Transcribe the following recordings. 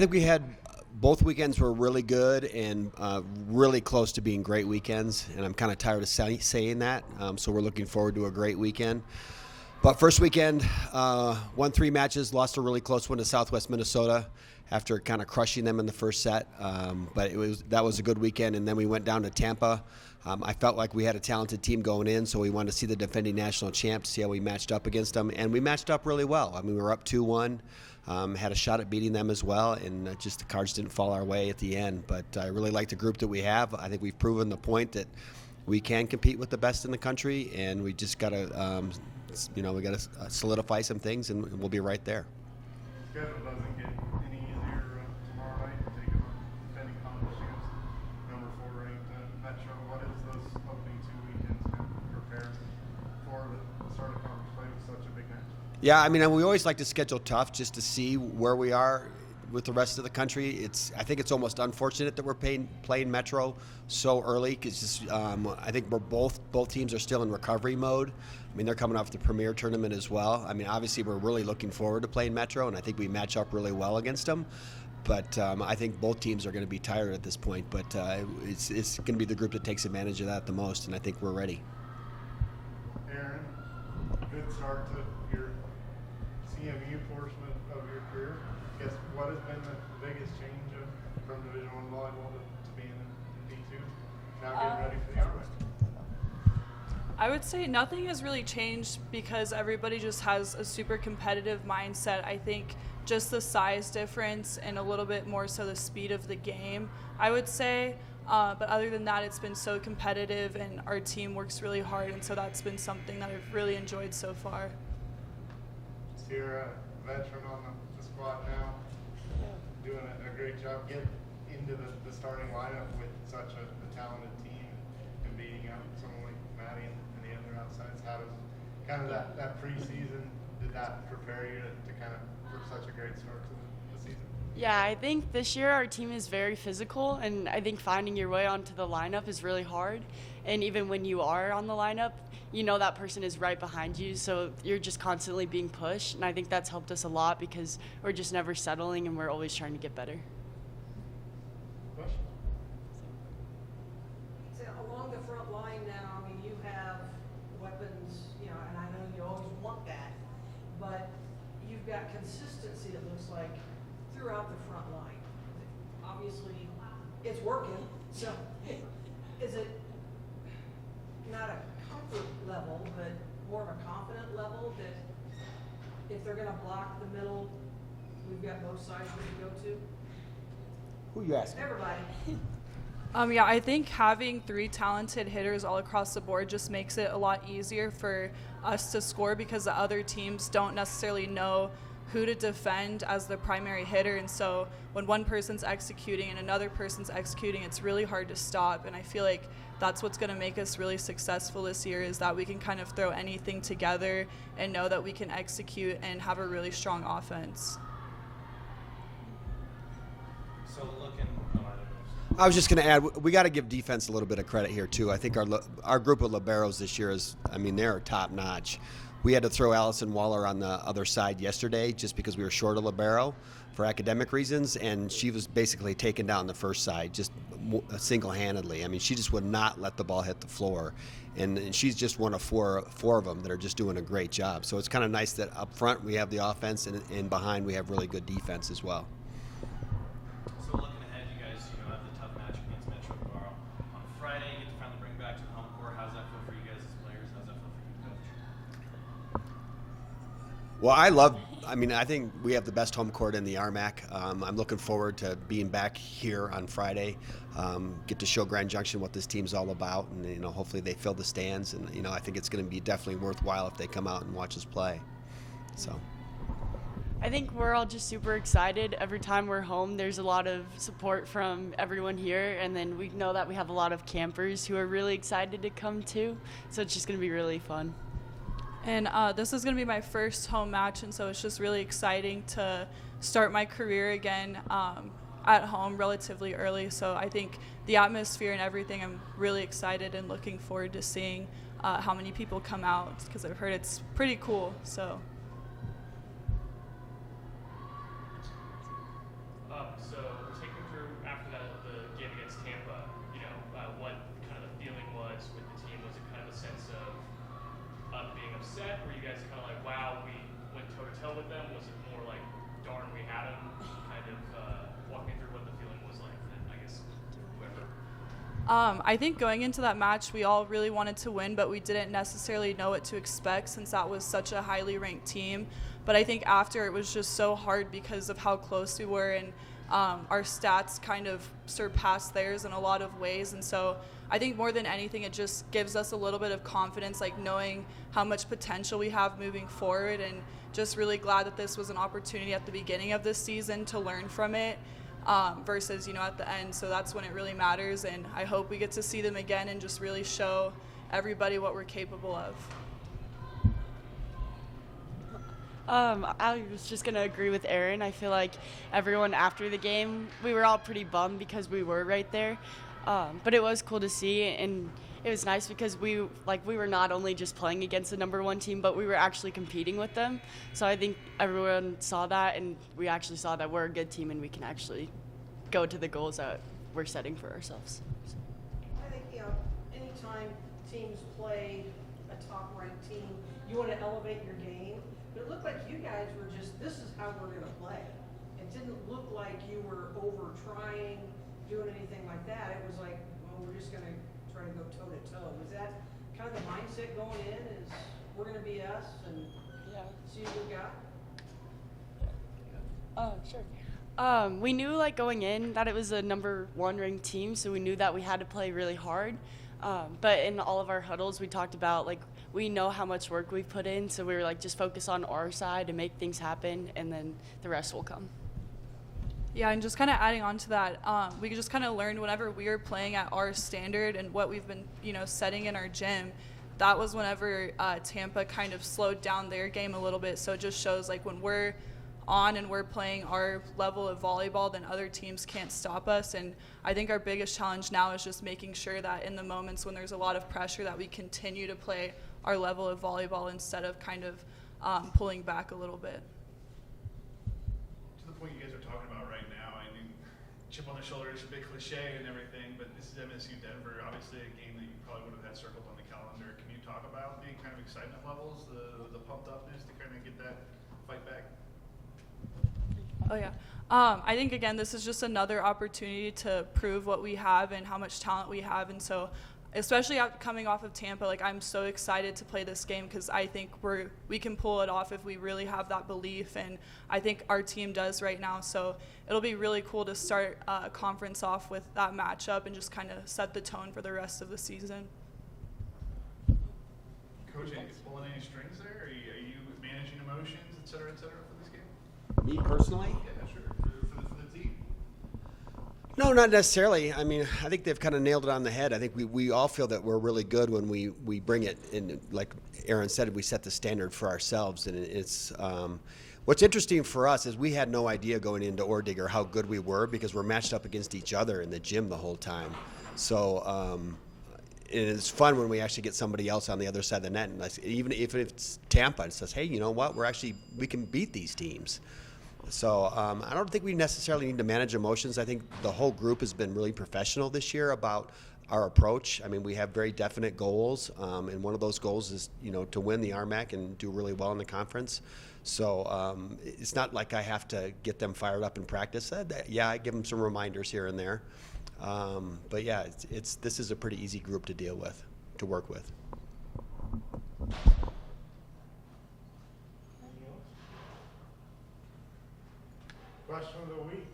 I think we had both weekends were really good and really close to being great weekends, and I'm kind of tired of saying that. So we're looking forward to a great weekend. But first weekend, won 3 matches, lost a really close one to Southwest Minnesota after kind of crushing them in the first set. But that was a good weekend, and then we went down to Tampa. I felt like we had a talented team going in, so we wanted to see the defending national champs, see how we matched up against them, and we matched up really well. I mean, we were up 2-1. Had a shot at beating them as well, and just the cards didn't fall our way at the end. But I really like the group that we have. I think we've proven the point that we can compete with the best in the country, and we just got to, we got to solidify some things, and we'll be right there. Schedule doesn't get any easier tomorrow night to take on defending conference champs, number 4 ranked Metro. What is those opening 2 weekends going to prepare for the start of conference play with such a big match? Yeah, I mean, we always like to schedule tough just to see where we are with the rest of the country. I think it's almost unfortunate that we're playing Metro so early because I think both teams are still in recovery mode. I mean, they're coming off the Premier tournament as well. I mean, obviously we're really looking forward to playing Metro, and I think we match up really well against them. But I think both teams are going to be tired at this point. But it's going to be the group that takes advantage of that the most, and I think we're ready. Erin, good start to your CMU portion of your career. I guess what has been the biggest change from Division I volleyball to being in D2? Now getting ready for the Outback. I would say nothing has really changed because everybody just has a super competitive mindset. I think just the size difference and a little bit more so the speed of the game, I would say. But other than that, it's been so competitive and our team works really hard, and so that's been something that I've really enjoyed so far. So you're a veteran on the squad now, doing a great job getting into the starting lineup with such a talented team and beating out someone like Maddie and the other outsides. How does kind of that preseason, did that prepare you to kind of for such a great start to the season? Yeah, I think this year our team is very physical, and I think finding your way onto the lineup is really hard. And even when you are on the lineup, you know that person is right behind you, so you're just constantly being pushed. And I think that's helped us a lot because we're just never settling and we're always trying to get better. Question? So along the front line now, I mean, you have weapons, and I know you always want that, but you've got consistency, it looks like, throughout the front line. Obviously, it's working, so is it not a comfort level, but more of a confident level that if they're going to block the middle, we've got both sides we can go to? Who are you asking? Everybody. Yeah, I think having 3 talented hitters all across the board just makes it a lot easier for us to score because the other teams don't necessarily know who to defend as the primary hitter, and so when one person's executing and another person's executing, it's really hard to stop. And I feel like that's what's going to make us really successful this year, is that we can kind of throw anything together and know that we can execute and have a really strong offense. So looking, I was just going to add, we got to give defense a little bit of credit here too. I think our group of liberos this year they're top notch. We had to throw Allison Waller on the other side yesterday just because we were short a libero for academic reasons, and she was basically taken down the first side just single-handedly. I mean, she just would not let the ball hit the floor, and she's just one of four of them that are just doing a great job. So it's kind of nice that up front we have the offense, and behind we have really good defense as well. so looking ahead, you guys, have the tough match against Metro tomorrow. On Friday, you get to finally bring back to the home court. How's that feel for you guys as players? How's that feel for you, coach? Well, I think we have the best home court in the RMAC. I'm looking forward to being back here on Friday, get to show Grand Junction what this team's all about, and hopefully they fill the stands, and I think it's going to be definitely worthwhile if they come out and watch us play. So I think we're all just super excited. Every time we're home, there's a lot of support from everyone here, and then we know that we have a lot of campers who are really excited to come too, so it's just going to be really fun. And this is going to be my first home match, and so it's just really exciting to start my career again at home relatively early. So I think the atmosphere and everything, I'm really excited and looking forward to seeing how many people come out because I've heard it's pretty cool. So. yet? Were you guys kind of like, wow, we went toe-to-toe with them? Was it more like, darn, we had them? Kind of walk me through what the feeling was like, and I guess whoever. I think going into that match, we all really wanted to win, but we didn't necessarily know what to expect since that was such a highly ranked team. But I think after, it was just so hard because of how close we were, and our stats kind of surpassed theirs in a lot of ways. And so I think more than anything, it just gives us a little bit of confidence, like knowing how much potential we have moving forward, and just really glad that this was an opportunity at the beginning of this season to learn from it. Versus, at the end. So that's when it really matters, and I hope we get to see them again and just really show everybody what we're capable of. I was just going to agree with Erin. I feel like everyone after the game, we were all pretty bummed because we were right there. But it was cool to see, and it was nice because we were not only just playing against the number one team, but we were actually competing with them. So I think everyone saw that, and we actually saw that we're a good team and we can actually go to the goals that we're setting for ourselves. I think, anytime teams play a top-ranked team, you want to elevate your game. But it looked like you guys were just, this is how we're going to play. It didn't look like you were over-trying, doing anything like that. It was like, well, we're just going to try to go toe-to-toe. Was that kind of the mindset going in, is we're going to be us and see what we got? Sure. We knew going in that it was a number one ranked team, so we knew that we had to play really hard. But in all of our huddles, we talked about we know how much work we've put in, so we were just focus on our side and make things happen, and then the rest will come. Yeah, and just kind of adding on to that, we just kind of learned whenever we were playing at our standard and what we've been, setting in our gym, that was whenever Tampa kind of slowed down their game a little bit. So it just shows when we're on and we're playing our level of volleyball, then other teams can't stop us. And I think our biggest challenge now is just making sure that in the moments when there's a lot of pressure, that we continue to play our level of volleyball instead of kind of pulling back a little bit. To the point you guys are talking about right now, I mean, chip on the shoulder is a big cliche and everything, but this is MSU Denver, obviously a game that you probably would have had circled on the calendar. Can you talk about the kind of excitement levels, the pumped upness to kind of get that fight back? Oh, yeah. I think, again, this is just another opportunity to prove what we have and how much talent we have. And so, especially coming off of Tampa, I'm so excited to play this game because I think we can pull it off if we really have that belief. And I think our team does right now. So it'll be really cool to start a conference off with that matchup and just kind of set the tone for the rest of the season. Coach, are you pulling any strings there? Are you managing emotions, et cetera, for this game? Me personally? Yeah, sure. For the team. No, not necessarily. I mean, I think they've kind of nailed it on the head. I think we all feel that we're really good when we bring it in. Like Erin said, we set the standard for ourselves. And it's what's interesting for us is we had no idea going into Ordigger how good we were because we're matched up against each other in the gym the whole time. So and it's fun when we actually get somebody else on the other side of the net. And even if it's Tampa, it says, hey, you know what? We can beat these teams. So I don't think we necessarily need to manage emotions. I think the whole group has been really professional this year about our approach. I mean, we have very definite goals, and one of those goals is, to win the RMAC and do really well in the conference. So it's not like I have to get them fired up in practice. Yeah, I give them some reminders here and there. But yeah, this is a pretty easy group to work with. Question of the week.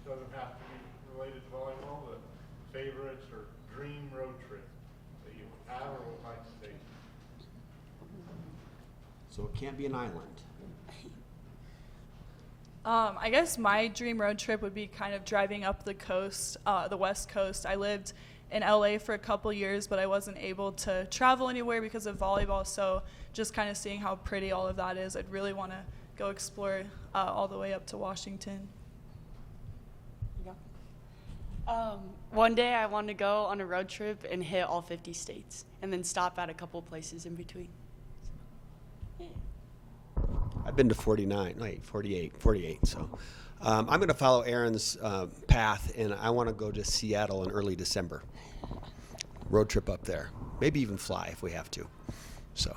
Doesn't have to be related to volleyball, but favorites or dream road trip that you have or would like to take. So it can't be an island. I guess my dream road trip would be kind of driving up the coast, the West Coast. I lived in LA for a couple years, but I wasn't able to travel anywhere because of volleyball. So just kind of seeing how pretty all of that is, I'd really want to go explore all the way up to Washington. One day I want to go on a road trip and hit all 50 states and then stop at a couple places in between. I've been to 48. So I'm going to follow Erin's path, and I want to go to Seattle in early December. Road trip up there. Maybe even fly if we have to. So.